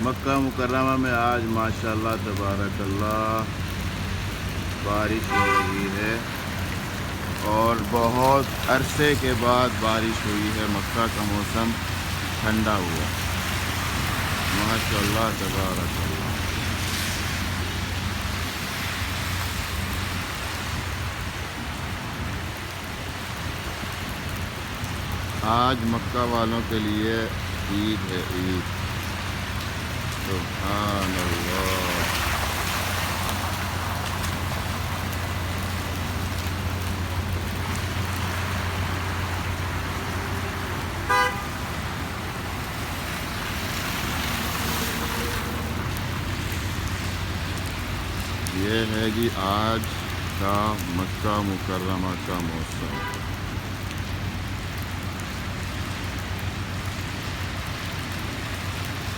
मक्का मुकर्रमा में आज माशाअल्लाह तबारकल्लाह बारिश हो रही है और बहुत अरसे के बाद बारिश हुई है। मक्का का मौसम ठंडा हुआ माशाअल्लाह तबारकल्लाह। आज मक्का वालों के लिए ईद है, ईद। सुभान अल्लाह। ये है जी आज का मक्का मुकर्रमा का मौसम।